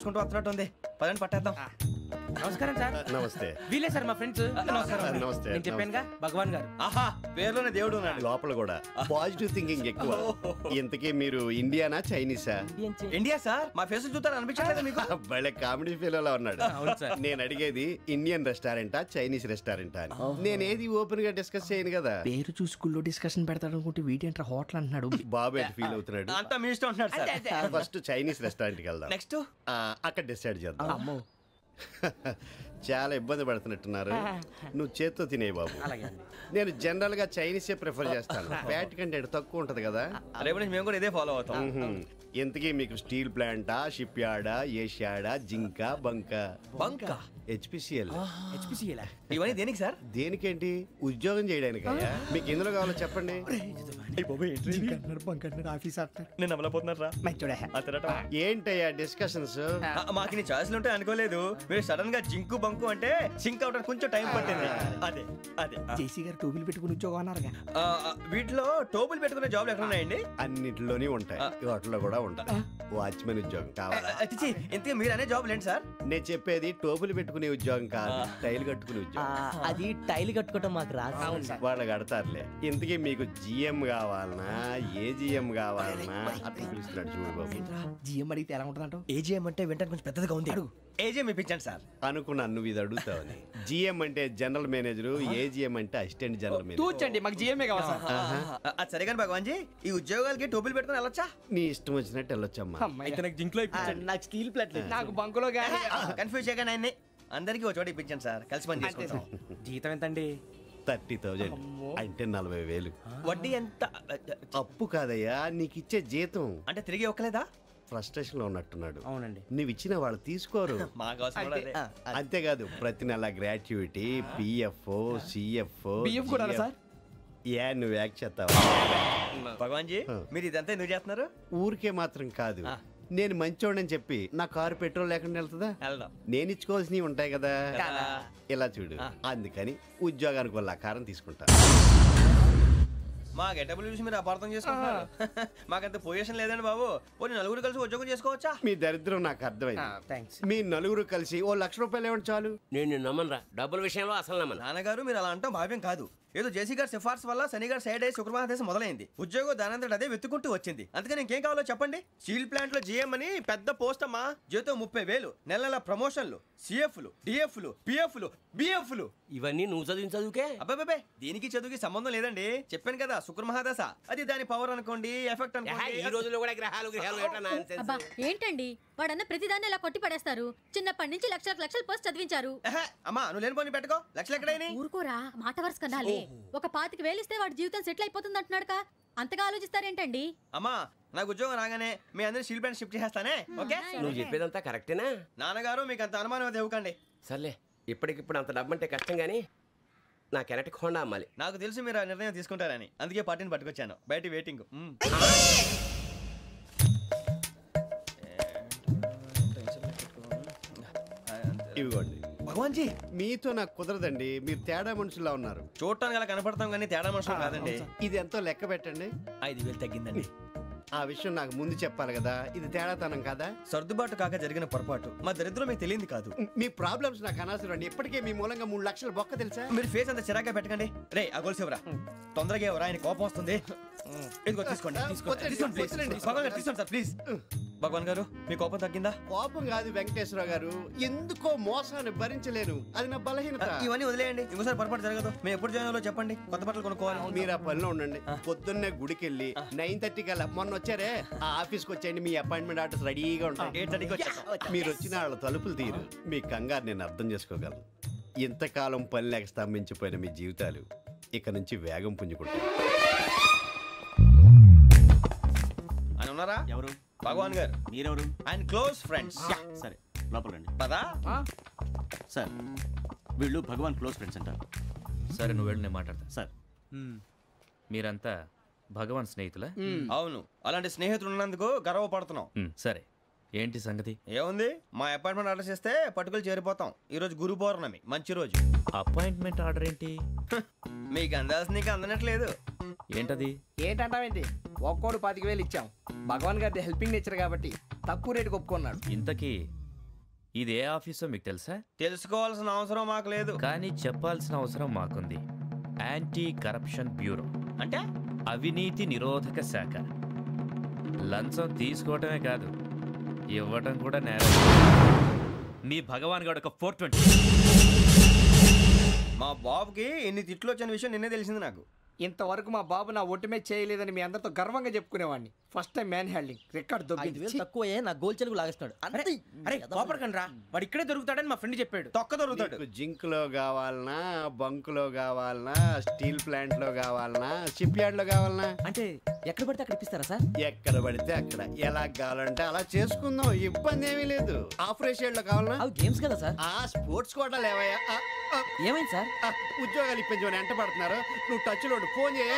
వస్తున్నట్టు ఉంది. పదండి పట్టేద్దాం. నమస్కారం సార్. నమస్తే. వీలే సార్ మా ఫ్రెండ్స్. నమస్తే. నేను చెప్పానుగా భగవాన్ గారు. ఆహా, పేర్లోనే దేవుడు ఉన్నాడు. లోపల కూడా పాజిటివ్ థింకింగ్ ఎక్కువ. ఇంతకీ మీరు ఇండియానా చైనీసా? India sir. మా ఫేస్ చూస్తారు అనిపించలేదు మీకు? భలే కామెడీ ఫీల్ అలా ఉన్నాడు. అవును సార్. నేను అడిగేది ఇండియన్ రెస్టారెంటా చైనీస్ రెస్టారెంటా అని. నేనేది ఓపెన్ గా డిస్కస్ చేయను కదా. పేరు చూసి స్కూల్లో డిస్కషన్ పెడతాడు అనుకుంటే వీటేంట్రా హోటల్ అంటున్నాడు. బాబు ఎట్ ఫీల్ అవుతున్నాడు. అంతా మీ ఇష్టం అంటున్నాడు సార్. ఫస్ట్ చైనీస్ రెస్టారెంట్ కి వెళ్దాం. నెక్స్ట్ అక్కడ డిసైడ్ చేద్దాం. అమ్మో. చాలా ఇబ్బంది పడుతున్నట్టున్నారు. నువ్వు చేత్తో తినే బాబు. నేను జనరల్ గా చైనీసే ప్రిఫర్ చేస్తాను. ఫ్యాట్ కంటెంట్ తక్కువ ఉంటది కదా. రేపు నుంచి మేము కూడా ఇదే ఫాలో అవుతాం. ఇంతకీ మీకు స్టీల్ ప్లాంటా, షిప్ యార్డా, ఏషియాడా, జింక, బంకా? బంకా, హెచ్పిసిఎల్. ఇవన్నీ దేనికి సార్? దేనికేంటి? ఉద్యోగం చేయడానికి. మీకు ఎందులో కావాలో చెప్పండి. నేను అమలపోతున్నారా? ఏంటయ్యా డిస్కషన్స్? మాకు నీ ఛాయిస్లు ఉంటాయి అనుకోలేదు. మీరు సడన్ గా జింకు బంకు అంటే సింక్ అవడానికి కొంచెం టైం పట్టింది. అదే అదే జేసీ గారు టోపీలు పెట్టుకుని ఉద్యోగం అన్నారుగా. వీటిలో టోపులు పెట్టుకునే జాబ్లు ఎక్కడ ఉన్నాయండి? అన్నిటిలోనే ఉంటాయి. వాటిలో కూడా ఉంటాయి. వాచ్మెన్ ఉద్యోగం కావాలా? ఇంతకీ మీరు అనే జాబ్ ఏంటి సార్? నేను చెప్పేది టోపులు పెట్టుకునే ఉద్యోగం కాదు, టైల్ కట్టుకునే ఉద్యోగం. అది టైల్ కట్టుకోవటం మాకు రాదు. వాళ్ళు కడతారులే. ఇంతకీ మీకు జిఎం కావాలనా, ఏ జిఎం కావాలనా? అట్లా పిలుస్తున్నాడు చూడు బాబు. జిఎం అడిగితే ఎలా ఉంటుందంట? ఏజీఎం అంటే వింటానికి కొంచెం పెద్దదిగా ఉంది. ఏజీఎం ఇప్పించండి సార్. అనుకున్నాను నువ్వు ఇది అడుగుతావని. జిఎం అంటే జనరల్ మేనేజర్, ఏజిఎం అంటే అసిస్టెంట్ జనరల్ మేనేజర్. తూచండి, మాకు జిఎంఏ కావాలి సార్. అది సరే కానీ భగవాన్ జీ, ఈ ఉద్యోగాలకి టోపులు పెట్టుకుని వెళ్ళొచ్చా? నీ ఇష్టం వచ్చినట్టు వెళ్ళొచ్చమ్మా. నాకు జింక్లో నాకు స్టీల్ ప్లేట్ నాకు బంకులో గానీ. కన్ఫ్యూజ్ చేయగానే ఆయన్ని అందరికీ ఒక చోట ఇప్పించండి సార్. కలిసి పని చేసుకుంటాం. జీతం ఎంతండి? 30,000 అంటే 40,000. వడ్డీ ఎంత? అప్పు కాదయ్యా, నీకు ఇచ్చే జీతం. అంటే తిరిగి ఒక్కలేదా? ఫ్రస్ట్రేషన్ లో ఉన్నట్టున్నాడు. అవునండి. నువ్వు ఇచ్చిన వాళ్ళు తీసుకోరు. అంతేకాదు ప్రతి నెల గ్రాట్యుటీ, పిఎఫ్, సిఎఫ్. బిఎఫ్ కూడా సార్? ఏ నువ్వు యాక్ట్ చేస్తావా? భగవాన్ జీ, మీరు ఇదంతా ఎందుకు చేస్తున్నారు? ఊరికే మాత్రం కాదు. నేను మంచోడని చెప్పి నా కారు పెట్రోల్ లేకుండా వెళ్తుందా? నేను ఇచ్చుకోవాల్సినవి ఉంటాయి కదా. ఇలా చూడు, అందుకని ఉద్యోగానికి వాళ్ళ ఆకారం తీసుకుంటా. మా గెటబుల్ చూసి మీరు అపార్థం చేసుకుంటున్నారు. మాకంత పొజిషన్ లేదండి బాబు. పోనీ నలుగురు కలిసి ఉద్యోగం చేసుకోవచ్చా? మీ దరిద్రం నాకు అర్థమైంది. మీ నలుగురు కలిసి ఓ ₹1,00,000 ఇవ్వండి చాలు. నేను నమ్మనరా, డబ్బుల విషయంలో అసలు నమ్మను. నాన్నగారు మీరు అలా అంటాం భావ్యం కాదు. ఏదో జేసీ గారి సిఫార్సు వల్ల శని గారు సైడ్ అయ్యి శుక్రవారం మొదలైంది. ఉద్యోగం దానంతటి అదే వెతుకుంటూ వచ్చింది. అందుకని ఇంకేం కావాలో చెప్పండి. స్టీల్ ప్లాంట్ లో జిఎం అని పెద్ద పోస్ట్ అమ్మా. జీతం 30,000, నెల నెల ప్రమోషన్లు, సిఎఫ్లు, డిఎఫ్లు, పిఎఫ్లు, బిఎఫ్లు. ఇవన్నీ నువ్వు చదివిన చదువుకే? అబ్బాబే, దీనికి చదువుకి సంబంధం లేదండి. చెప్పాను కదా, శుక్ర మహాదశ. అది దాని పవర్ అనుకోండి, ఎఫెక్ట్ అనుకోండి. ఈ రోజుల్లో కూడా గ్రహాలు ఏంటండి వాడన్న ప్రతిదాన్ని ఇలా కొట్టి పడేస్తారు. చిన్నప్పటి నుంచి లక్షలు పోస్ట్ చదివించారు. అమ్మా నువ్వు లేని పోనీ పెట్టుకో. లక్షలు ఎక్కడైనా ఊరుకోరా, మాట వరుస కనాలి. ఒక 25,000 ఇస్తే వాడి జీవితం సెటిల్ అయిపోతుంది అంటున్నాడుగా. అంతగా ఆలోచిస్తారేంటండి? అమ్మా నాకు ఉద్యోగం రాగానే మీ అందరూ స్టీల్ ప్లాంట్ షిఫ్ట్ చేస్తానే. ఓకే, నువ్వు చెప్పేదంతా కరెక్టేనా? నాన్నగారు మీకు అంత అనుమానం అది ఇవ్వకండి. సర్లే, ఇప్పటికిప్పుడు అంత డబ్బు అంటే కష్టం గానీ నాకు ఎలక్ట్రిక్ హోండా అమ్మాలి. నాకు తెలుసు మీరు ఆ నిర్ణయం తీసుకుంటారని, అందుకే పార్టీని పట్టుకొచ్చాను. బయట వెయిటింగ్. ఇవ్వండి. భగవాన్ జీ, మీతో నాకు కుదరదండి. మీరు తేడా మనుషుల్లా ఉన్నారు. చూడటానికి అలా కనపడతాం కానీ తేడా మనుషులు కాదండి. ఇది ఎంతో లెక్క పెట్టండి. 5,000 తగ్గిందండి. ఆ విషయం నాకు ముందు చెప్పాలి కదా. ఇది తేడాతనం కదా. సర్దుబాటు కాక జరిగిన పొరపాటు. మా దరిద్రం మీకు తెలియదు కాదు. మీ ప్రాబ్లమ్స్ నాకు అనవసరం అండి. ఇప్పటికే మీ మూలంగా 3 లక్షల బొక్క తెలుసా. మీరు ఫేస్ అంత చిరాగ్గా పెట్టకండి. రే ఆ గొలుసు ఎవరా? తొందరగా ఎవరా, ఆయన కోపం వస్తుంది. ఇదిగో తీసుకోండి. తీసుకోండి సార్ ప్లీజ్. భగవాన్ గారు మీ కోపం తగ్గిందా? కోపం కాదు వెంకటేశ్వర గారు, ఎందుకో మోసాన్ని భరించలేను. అది నా బలహీనత. ఇవన్నీ వదిలేయండి, ఇంకోసారి పొరపాటు జరగదు. మేము ఎప్పుడు జాయిన్ అవ్వాలో చెప్పండి, కొత్త బట్టలు కొనుక్కోవాలి. మీరు ఆ పనిలో ఉండండి. పొద్దున్నే గుడికి వెళ్ళి 9:30 కల్లా, మొన్న వచ్చారే ఆ ఆఫీస్కి వచ్చేయండి. మీ అపాయింట్మెంట్ ఆర్డర్స్ రెడీగా ఉంటాయి. 8:30 మీరు వచ్చిన వాళ్ళ తలుపులు తీరు. మీ కంగారు నేను అర్థం చేసుకోగలను. ఇంతకాలం పని లేక స్తంభించిపోయిన మీ జీవితాలు ఇక నుంచి వేగం పుంజుకుంటాయి. ఆయన ఉన్నారా? ఎవరు? భగవాన్ గారు. మీరెవరు? ఆయన క్లోజ్ ఫ్రెండ్స్. సరే లోపల రండి. పదా సార్, వీళ్ళు భగవాన్ క్లోజ్ ఫ్రెండ్స్ అంటారు. సరే నువ్వు వెళ్ళి నేను మాట్లాడతా. సార్, మీరంతా భగవాన్ స్నేహితులా? అవును, అలాంటి స్నేహితులు ఉన్నందుకు గర్వపడుతున్నాం. సరే, ఏంటి సంగతి? ఏముంది, మా అపాయింట్మెంట్ ఆర్డర్ చేస్తే పట్టుకులు చేరిపోతాం. ఈ రోజు గురు పౌర్ణమి, మంచి రోజు. అపాయింట్మెంట్ ఆర్డర్ ఏంటి? మీకు అందాల్సిన నీకు అందనట్లేదు. ఏంటది? ఏంటంటావేంటి? ఒక్కోడు 25,000 ఇచ్చాం. భగవాన్ గారి హెల్పింగ్ నేచర్ కాబట్టి తక్కువ రేటుకి ఒప్పుకున్నాడు. ఇంతకీ ఇది ఏ ఆఫీసో మీకు తెలుసా? తెలుసుకోవాల్సిన అవసరం మాకు లేదు. కానీ చెప్పాల్సిన అవసరం మాకుంది. యాంటీ కరప్షన్ బ్యూరో అంటే అవినీతి నిరోధక శాఖ. లంచం తీసుకోవటమే కాదు, ఇవ్వటం కూడా నేరం. మీ భగవాన్ గారు ఒక 420. మా బాబుకి ఎన్ని తిట్లు వచ్చిన విషయం నిన్నే తెలిసింది నాకు. ఇంతవరకు మా బాబు నా ఒట్టుమే చేయలేదని మీ అందరితో గర్వంగా చెప్పుకునేవాడిని. First time man handing record దొబ్బింది. తక్కువ నా గోల్ చెలుగు లాగేస్తున్నాడు. అరే కోపడకండి రా, వాడు ఇక్కడే దొరుకుతాడని మా ఫ్రెండ్ చెప్పాడు. తొక్క దొరుకుతాడు. మీకు జింక్ లో కావాలనా, బంక్ లో కావాలనా, స్టీల్ ప్లాంట్ లో కావాలనా, షిప్ యార్డ్ లో కావాలనా? అంటే ఎక్కడ పడితే అక్కడ ఇప్పిస్తారా సార్? ఎక్కడ పడితే అక్కడ, ఎలా కావాలంటే అలా చేసుకుందాం, ఇబ్బంది ఏమీ లేదు. ఆపరేషన్ లో కావాలనా? అవి గేమ్స్ కదా సార్. ఆ స్పోర్ట్స్ కోటా లేవయ్యా. ఏమైంది సార్? ఉద్యోగాలు ఇప్పించమని ఎంట పడుతున్నారు. నువ్వు టచ్ లో ఫోన్ చేయ.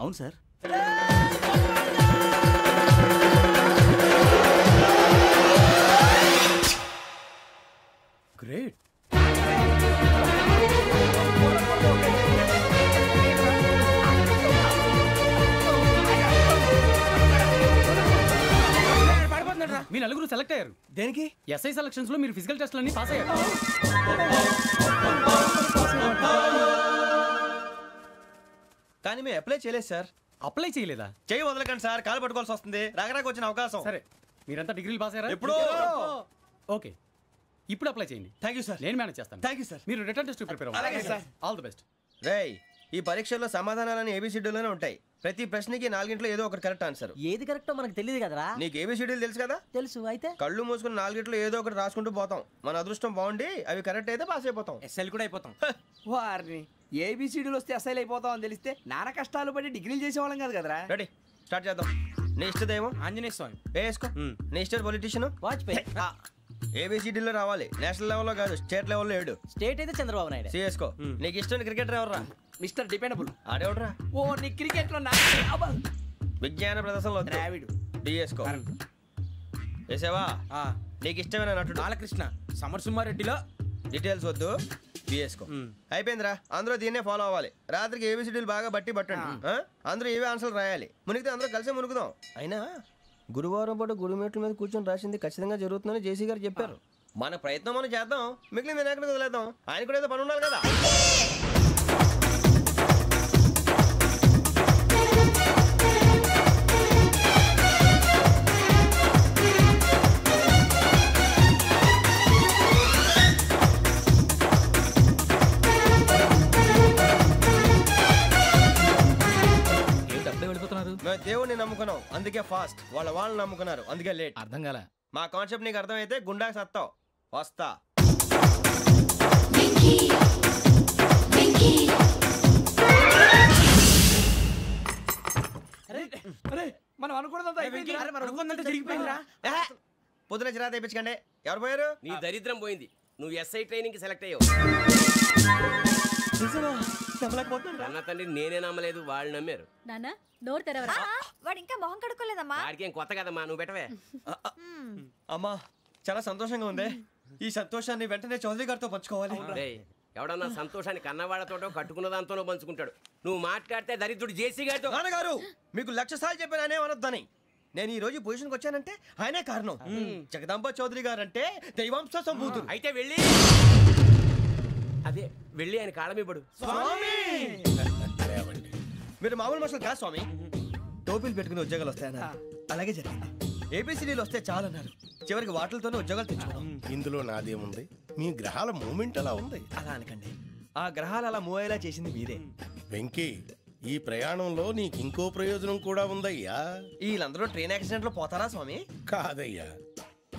అవును సార్. గ్రేట్. మీ నలుగురు సెలెక్ట్ అయ్యారు. దేనికి? ఎస్ఐ సెలక్షన్స్ లో మీరు ఫిజికల్ టెస్ట్లన్నీ పాస్ అయ్యారు. కానీ మేము అప్లై చేయలేదు సార్. అప్లై చేయలేదా? చేయి వదలకండి సార్, కాలు పట్టుకోవాల్సి వస్తుంది. రాగరాకు వచ్చిన అవకాశం. సరే, మీరంతా డిగ్రీలు పాస్ అయ్యారా? ఎప్పుడో. ఓకే, ఇప్పుడు అప్లై చేయండి. Thank you sir. నేను మేనేజ్ చేస్తాను. Thank you sir. మీరు రిటర్న్ టెస్ట్ ప్రిపేర్ అలాగే అవ్వండి. సార్. All the best. రేయ్, ఈ పరీక్షల్లో సమాధానాలని ఏబిసిడ్యూల్లోనే ఉంటాయి. ప్రతి ప్రశ్నకి 4 ఏదో ఒకటి కరెక్ట్ ఆన్సర్. ఏది కరెక్టో మనకు తెలియదు కదరా. నీకు ఏబిసిడ్యూల్ తెలుసు కదా? తెలుసు. అయితే కళ్ళు మూసుకుని 4 ఏదో ఒకటి రాసుకుంటూ పోతాం. మన అదృష్టం బాగుండి అవి కరెక్ట్ అయితే పాస్ అయిపోతాం. ఎస్ఎల్ కూడా అయిపోతాం. వారిని ఏబిసిడీలు వస్తే ఎస్ఐలు అయిపోతాం అని తెలిస్తే నానా కష్టాలు పడి డిగ్రీలు చేసేవాళ్ళం కాదు కదరా. రెడీ, స్టార్ట్ చేద్దాం. నీ ఇష్టదేమో ఆంజనేయ స్వామి. వేసుకో. నీ ఇష్ట పొలిటీషియన్ వాజ్పేయి. ఏబిసిడీలో రావాలి. నేషనల్ లెవెల్లో కాదు, స్టేట్ లెవెల్లో 7. స్టేట్ అయితే చంద్రబాబు నాయుడు. సిఎస్కో. నీకు ఇష్టం క్రికెటర్ ఎవర్రా? Mister dependable. ఆడేవడరా? ఓ నీ క్రికెట్ లో విజ్ఞాన ప్రదర్శనలో ద్రావిడు. డిఎస్కో. వేసావా? నీకు ఇష్టమైన నటుడు? బాలకృష్ణ. సమర్ సుమారెడ్డిలో డీటెయిల్స్ వద్దు, బిఎస్కో. అయిపోయిందిరా. అందరూ దీన్నే ఫాలో అవ్వాలి. రాత్రికి ఏబిసిడీలు బాగా బట్టి పట్టండి. అందరూ ఏవే ఆన్సర్లు రాయాలి. మునిగితే అందరూ కలిసి మునుగుదాం. అయినా గురువారం పాటు గురుమేట్ల మీద కూర్చొని రాసింది ఖచ్చితంగా జరుగుతుందని జేసీ గారు చెప్పారు. మన ప్రయత్నం మనం చేద్దాం, మిగిలింది ఎక్కడికి వదిలేద్దాం. ఆయన కూడా ఏదో పని ఉండాలి కదా. మేము దేవుడిని నమ్ముకున్నాం, అందుకే ఫాస్ట్. వాళ్ళు నమ్ముకున్నారు, అందుకే లేట్. అర్థం కాల. మా కాన్సెప్ట్ నీకు అర్థమైతే గుండాకి సత్తావు. వస్తా. మనం అనుకున్నదంతా జరిగిపోయిందిరా. పొద్దున చిరా తెప్పించకండి. ఎవరు పోయారు? నీ దరిద్రం పోయింది. నువ్వు ఎస్ఐ ట్రైనింగ్ కి సెలెక్ట్ అయ్యావు. అన్న తండ్రి నేనే నమ్మలేదు, వాళ్ళు నమ్మారు. నాన్న డోర్ తెరవరా. వాడు ఇంకా మొహం కడుక్కోలేదమ్మా. వాడికి ఏం కొత్త కదమ్మా, నువ్వు పెట్టవే. అమ్మా చాలా సంతోషంగా ఉంది. ఈ సంతోషాన్ని వెంటనే చౌదరి గారితో పంచుకోవాలి. రేయ్, ఎవడన్నా సంతోషాన్ని కన్నవాళ్లతోటో కట్టుకున్న దాంతోనో పంచుకుంటాడు. నువ్వు మాట్లాడితే దరిద్రుడు జేసీ గారితో. నాన్నగారు మీకు 1,00,000 సార్లు చెప్పాను అనే అనొద్దని. నేను ఈ రోజు పొజిషన్కి వచ్చానంటే ఆయనే కారణం. జగదాంబ చౌదరి గారు అంటే దైవాంశ సంభూతుడు. అయితే వెళ్ళి అదే వెళ్ళి ఆయన కాళ్ళమివ్వడు. మీరు మామూలు మనుషులు కాదు స్వామి. టోపీలు పెట్టుకుని ఉద్యోగాలు వస్తాయన్నారు, అలాగే జరిగింది. ఏబిసిడీలు వస్తే చాలన్నారు, చివరికి వాటిలతోనే ఉద్యోగాలు తెచ్చుకున్నాం. ఇందులో నాదేముంది? మీ గ్రహాల మూమెంట్ అలా ఉంది. అలా అనకండి, ఆ గ్రహాలు అలా మూవ్ అయ్యేలా చేసింది మీరే. వెంకీ, ఈ ప్రయాణంలో నీకు ఇంకో ప్రయోజనం కూడా ఉందయ్యా. వీళ్ళందరూ ట్రైన్ యాక్సిడెంట్ లో పోతారా స్వామి? కాదయ్యా,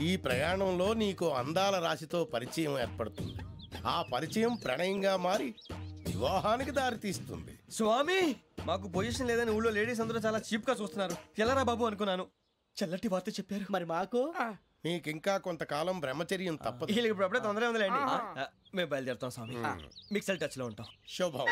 ఈ ప్రయాణంలో నీకు అందాల రాశితో పరిచయం ఏర్పడుతుంది. ఆ పరిచయం ప్రణయంగా మారి వివాహానికి దారితీస్తుంది. స్వామి, మాకు పొజిషన్ లేదని ఊళ్ళో లేడీస్ అందరూ చాలా చీప్ గా చూస్తున్నారు. ఎలారా బాబు అనుకున్నాను, చల్లటి వార్త చెప్పారు. మరి మాకు నీకింకా కొంతకాలం బ్రహ్మచర్యం తప్పదు. వీళ్ళకి ఇప్పుడు అప్పుడే తొందరగా ఉందిలేండి. మేము బయలుదేరుతాం స్వామి, మిక్సెల్ టచ్ లో ఉంటాం. శుభం.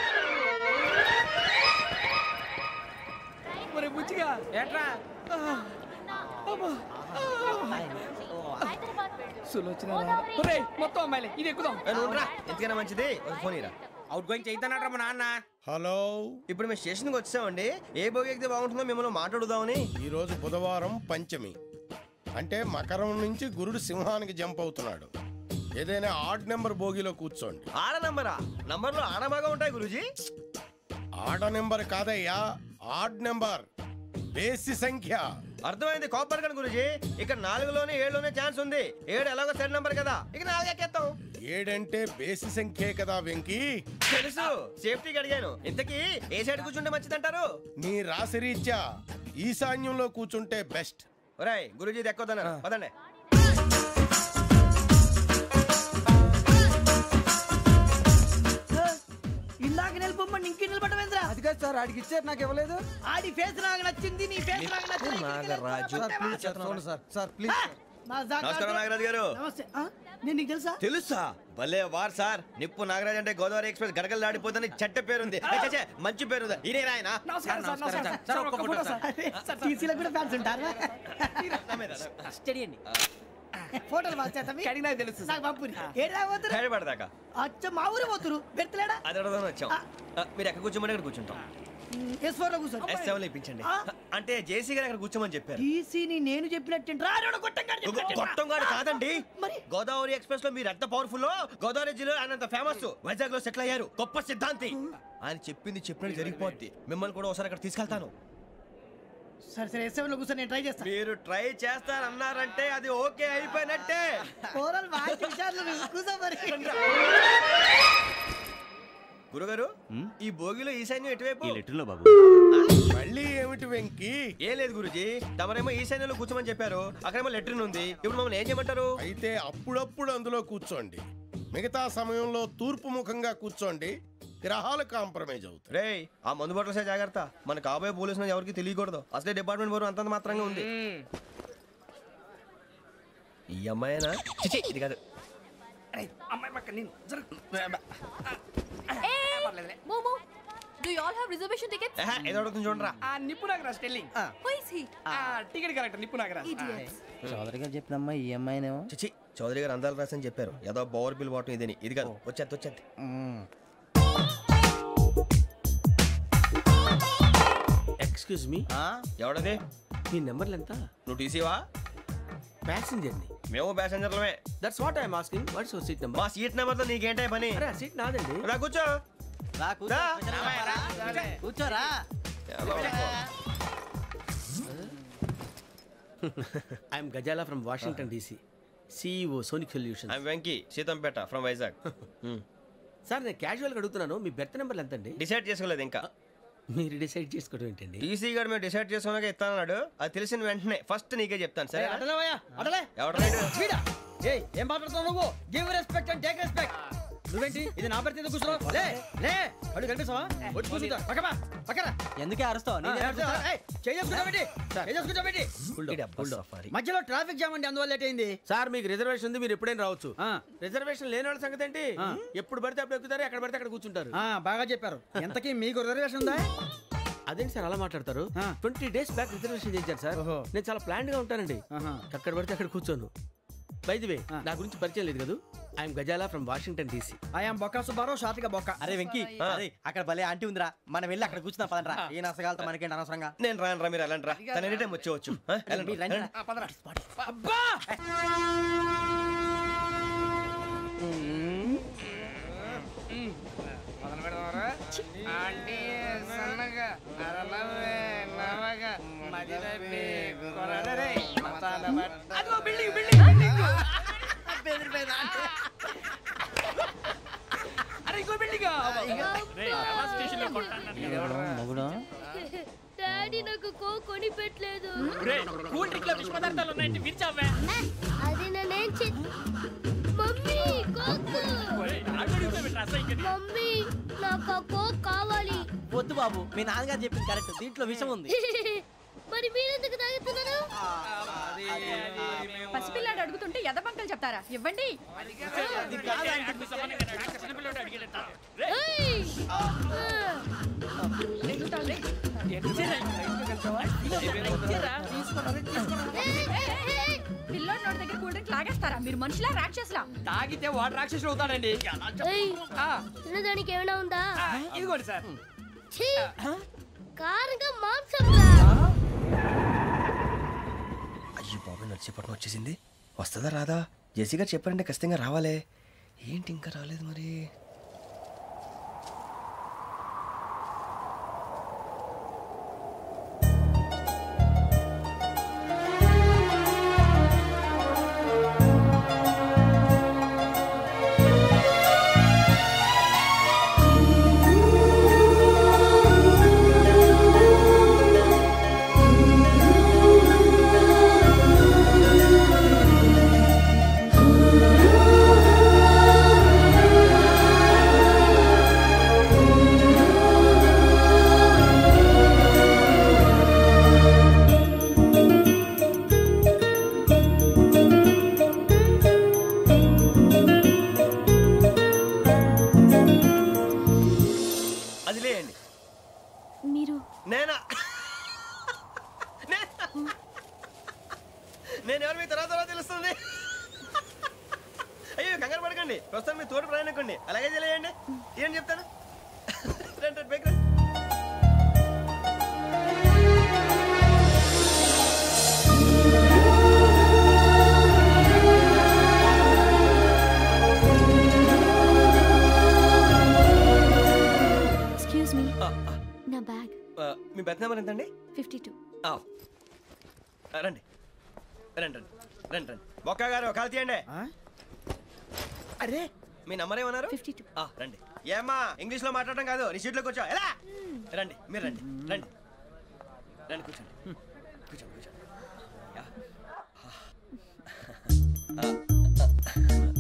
మొత్తం అమ్మాయిలే, ఇది ఎక్కుదాం. ఎందుకైనా మంచిది ఒక ఫోన్ ఇరా. అవుట్ గోయింగ్ చేద్దానట్రా మా నాన్న. హలో, ఇప్పుడు మేము స్టేషన్కి వచ్చామండి. ఏ బోగి ఎక్కితే బాగుంటుందో మిమ్మల్ని మాట్లాడుదామని. ఈరోజు బుధవారం పంచమి, అంటే మకరం నుంచి గురుడు సింహానికి జంప్ అవుతున్నాడు. ఏదైనా ఆడ్ నెంబర్ బోగిలో కూర్చోండి. ఆడ నంబరా? నంబర్లో ఆడ బాగా ఉంటాయి గురూజీ. ఆడ నెంబర్ కాదయ్యా, ఆడ్ నెంబర్, బేసి సంఖ్య. అర్థమైంది, కాపర్ కన్ గురూజీ. ఇక్కడ 4లోనే 7లోనే ఛాన్స్ ఉంది. 7 ఎలాగో సెడ్ నంబర్ కదా, ఇక 4 ఎక్కేస్తాం. 7 అంటే బేసి సంఖ్యే కదా వెంకీ. తెలుసు, సేఫ్టీకి అడిగాను. ఇంతకీ ఏ సైడ్ కూర్చుంటే మంచిదంటారు? నీ రాశి రీత్యా ఈశాన్యంలో కూర్చుంటే బెస్ట్. ఒరాయ్, గురూజీ దెక్కొద్దన్నారు, పదండి. ఇందాక నిలబొమ్మని ఇంకే నిలబడమేంద్రా? అది కాదు సార్, ఆడికి ఇచ్చారు, నాకు ఇవ్వలేదు. ఆడి ఫేస్ నాకు నచ్చింది, నీ ఫేస్ నాకు నచ్చింది. Sir please. నమస్కారం నాగరాజు గారు. నమస్తే. నేను నీకు తెలుసా? తెలుసా? భలే వార్ సార్. నిప్పు నాగరాజ్ అంటే గోదావరి ఎక్స్ప్రెస్ గడగలు దాడిపోతుంది చెట్ట పేరుంది. మంచి పేరు. ఇదే ఆయన. నమస్కారం సార్. నమస్కారం సార్. ఒక్క ఫోటో సార్. సార్ టీసీలో కూడా ఫ్యాన్స్ ఉంటారా? స్టడీ అండి. ఫోటోలు మార్చేస్తాం. కడిగి నాకు తెలుసు. నాకు పంపుని. ఏడు రాబోతురు? హైదరాబాద్. అచ్చ మా ఊరు పోతురు. పెడతలేడా? అది అడగదామని వచ్చాం. మీరు ఎక్కడ కూర్చోమని అక్కడ కూర్చుంటాం. S4 లో కూర్చో. S7 ఇప్పించండి. అంటే జేసీ గారు అక్కడ కూర్చోమని చెప్పారు. టీసీని నేను చెప్పినట్టు గొట్టంగాడు కాదండి. గోదావరి ఎక్స్ప్రెస్ లో మీరు ఎంత పవర్ఫుల్, గోదావరి జిల్లా ఆయన ఫేమస్. వైజాగ్ లో సెటిల్ అయ్యారు, గొప్ప సిద్ధాంతి. ఆయన చెప్పింది చెప్పినట్టు జరిగిపోద్ది. మిమ్మల్ని కూడా ఒకసారి అక్కడ తీసుకెళ్తాను. సరే S7 లో కూర్చొని నేను ట్రై చేస్తాను. మీరు ట్రై చేస్తారన్నారంటే అది ఓకే అయిపోయినట్టే. గురుగారు, ఈ భోగిలో ఈశాన్యం ఎటువైపు? ఈ లెటర్లో బాబు. మళ్ళీ ఏమిటి వెంకీ? ఏం లేదు గురుజీ, తమరేమో ఈశాన్యంలో కూర్చోమని చెప్పారు, అక్కడేమో లెటర్ ఉంది. ఇప్పుడు మమ్మల్ని ఏం చేయమంటారు? అయితే అప్పుడప్పుడు అందులో కూర్చోండి, మిగతా సమయంలో తూర్పు ముఖంగా కూర్చోండి. గ్రహాలు కాంప్రమైజ్ అవుతాయి. రేయ్, ఆ మందు బాటలసే జాగ్రత్త. మన కాబోయే పోలీసులు ఎవరికి తెలియకూడదు. అసలే డిపార్ట్మెంట్ బోరు అంతంత మాత్రంగా ఉంది. ఈ అమ్మాయినా? చిచి, ఇది కాదు. అమ్మాయి పక్క నేను. Momo, do you all have reservation tickets? ఏదో అడుగుతుంది చూడరా. నిప్పు Nagaraj telling. Who is he? Ticket correct, నిప్పు నాగరాజ్. Idiots. చౌదరి గారు చెప్పినమ్మా ఈ అమ్మాయినేమో. చిచి, చౌదరి గారు అందాలు రాసని చెప్పారు. ఏదో బోర్ బిల్ వాటం ఇదని. ఇది కాదు, వచ్చేది. Excuse me, ఎవడది? మీ నెంబర్లు ఎంత? నువ్వు టీసీవా? ప్యాసింజర్ ని. మేము ప్యాసెంజర్లమే. That's what I'm asking. What's your seat number? మా సీట్ నెంబర్ తో నీకేంటే పని? అరే, ఆ సీట్ నాదండి. రా కూర్చో. రా. కూర్చోరా. I'm Gazala from Washington DC, CEO Sonic Solutions. I'm Venky, Seethampeta from Vizag. Sir, నేను క్యాజువల్గా అడుగుతున్నాను, మీ బెర్త్ నెంబర్లు ఎంత అండి? డిసైడ్ చేసుకోలేదు ఇంకా. మీరు డిసైడ్ చేసుకోవడం ఏంటండి? టీసీ గారు మేము డిసైడ్ చేసుకున్నాక ఇస్తానన్నాడు. అది తెలిసిన వెంటనే ఫస్ట్ నీకే చెప్తాను. సరే? అడలే ఎవరు? ఏం మాట్లాడుతావు నువ్వు? Give respect and take respect. నువ్వేంటి ఇది నా పరిస్థితి ఎందుకు కూర్చున్నావు? లే అడుగు కనిపిస్తావా? వచ్చి కూర్చుంటా. పక్కన ఎందుకే అరుస్తావు? మధ్యలో ట్రాఫిక్ జామ్ అండి, అందువల్ల లేట్ అయింది. సార్, మీకు రిజర్వేషన్ ఉంది, మీరు ఎప్పుడైనా రావచ్చు. రిజర్వేషన్ లేని వాళ్ళ సంగతి ఏంటి? ఎప్పుడు పడితే అప్పుడు ఎక్కుతారు, ఎక్కడ పడితే అక్కడ కూర్చుంటారు. బాగా చెప్పారు. ఎంతకీ మీకు రిజర్వేషన్ ఉందా? అదేంటి సార్ అలా మాట్లాడతారు? 20 days బ్యాక్ రిజర్వేషన్ చేశారు సార్. నేను చాలా ప్లాన్డ్ గా ఉంటానండి. అక్కడ పడితే అక్కడ కూర్చోను. బై ది వే నా గురించి పరిచయం లేదు కదా. I'm Gazala from Washington DC. I'm Bokka Subbarao షాతిక బొక్క. అరే వెంకీ, అరే అక్కడ భలే ఆంటీ ఉందిరా, మనం వెళ్ళి అక్కడ కూర్చున్నా పదండ్రా. ఏ నసగాలతో మనకేంటి అనవసరంగా. నేను రాను రా, మీరు వెళ్ళండి రా. తన ఎనీ టైం వచ్చేవచ్చు. అబ్బా డాడీ నాకు కోక్ కొని పెట్టలేదు. అది నేనేం మమ్మీ కోక్. మమ్మీ నాకు ఆ కోక్ కావాలి. వద్దు బాబు, మీ నాన్నగారు చెప్పింది కరెక్ట్, దీంట్లో విషయం ఉంది. మరి మీరెందుకు తాగుతున్నారు? పసిపిల్లాడు అడుగుతుంటే ఎదబంకలు చెప్తారా? ఇవ్వండి. పిల్లోడి నోటి దగ్గర కూల్ డ్రింక్ లాగేస్తారా? మీరు మనుషులా రాక్షసులా? తాగితే వాడు రాక్షసుడు అవుతాడండి. తినడానికి ఏమైనా ఉందా? ఇదిగోండి సార్. కారంగా మాంసం. అయ్యో బాబు, నడిచేపట్నం వచ్చేసింది. వస్తుందా రాదా? జెసి గారు చెప్పారంటే ఖచ్చితంగా రావాలే. ఏంటి ఇంకా రాలేదు మరి? నేను ఎవరు మీ తర్వాత తెలుస్తుంది. అయ్యో కంగారు పడకండి, ప్రస్తుతం మీ తోటి ప్రయాణకండి. అలాగే తెలియండి, ఏం చెప్తాను. ఎక్స్క్యూజ్ మీ, నా బ్యాగ్. మీ బెత్ నెంబర్ ఎంతండి? 52. రండి రండి రండి రండి రండి. బొక్క గారు కాల్ తీయండి. అరే మీ నంబర్ ఏమన్నారు? 52. రండి. ఏమ్మా ఇంగ్లీష్ లో మాట్లాడడం కాదు, నీ సీట్లోకి వచ్చా. ఎలా రండి, మీరు రండి రండి రండి, కూర్చోండి కూర్చోండి కూర్చోండి.